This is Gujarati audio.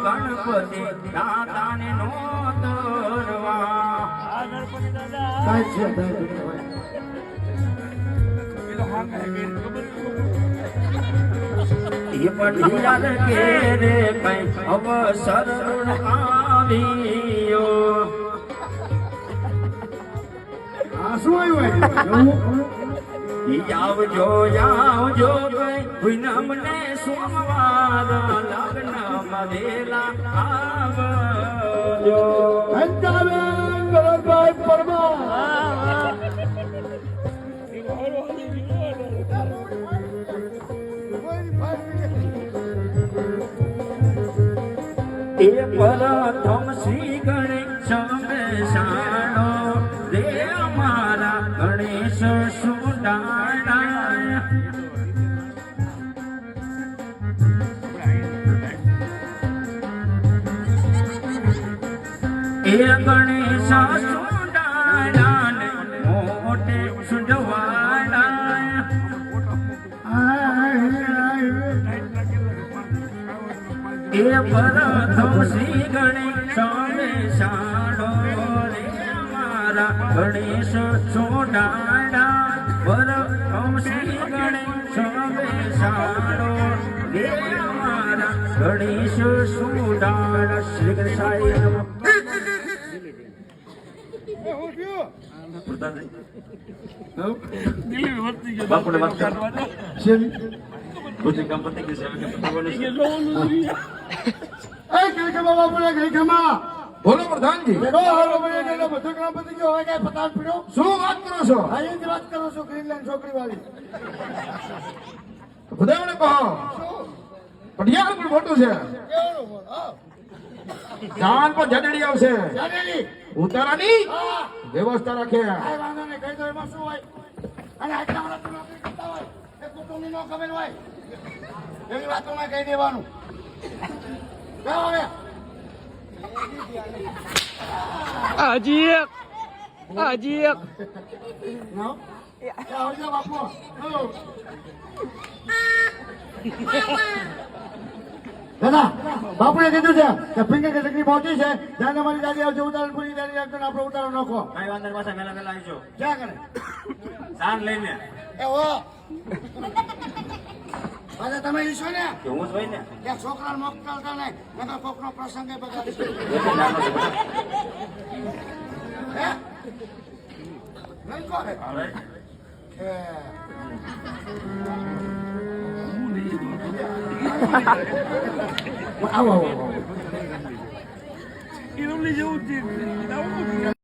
ગણપતિ દાતાને નો તરવા ગણપતિ દાદા કાંઈ છે એ પઢિયાર કે રે કઈ અવસર આવ્યો આ શું આવ્યું આવજો આવજો કઈ પૂનમને સોમવાર લગ્નમાં વેલા આવજો અંતાબેન ગણભાઈ પરમાર એ પ્રથમ શ્રી ગણેશ બેસાડો રે અમારા ગણેશ સુડાણા એ ગણેશ સુડાણા ને મોટે સુડવાણા એ પ્રથમ શ્રી ગણેશ બેસાડો રે અમારા ગણેશ સોડાણા પ્રથમ શ્રી ગણેશ બેસાડો રે અમારા ગણેશ સોડાણા શ્રી ગણેશાય નમઃ બાપુને વાત કરવા પછી કામ પતી ગયું છે બાપુને ગઈ ખમા બોલો પ્રધાનજી બધું કામ પતી ગયો હવે કઈ પતાવ પીડો શું વાત કરો છો હા એ જ વાત કરો છો ગ્રીનલેન્ડ છોકરી વાળી ખુદાને કહો પડિયાળ પણ મોટું છે કેવડું બોલ હા જાન પર જડડી આવશે જાનેલી ઉતારાની હા વ્યવસ્થા રાખે કાંઈ વાંધો નહીં કહી દો એમાં શું હોય અને આટલા બધા તું નોકરી કરતા હોય એ કુટુંબની નો ખબર હોય એવી વાતોમાં કહી દેવાનું જાઓ હવે હજી એક No? જાઓ જાઓ બાપુ હલો દાદા બાપુએ કીધું છે કે ફિંગર કે ચકરી પહોંચી છે જ્યાં અમારી ગાડી આવશે ઉતારણ પૂરી ગાડી આવશે આપણે ઉતારો નાખો કઈ વાંધો પાછા મેલા મેલા આવીજો ક્યાં કરે જાન લઈને એ હો પાછા તમે ઈશો ને કે હું જ હોય ને એક છોકરાને મોકલતા નહીં નકર કોકનો પ્રસંગ એ બગાડી એટલે નાનો છે બધા. હે નહીં કરે હવે આવો આવો આવો જેવું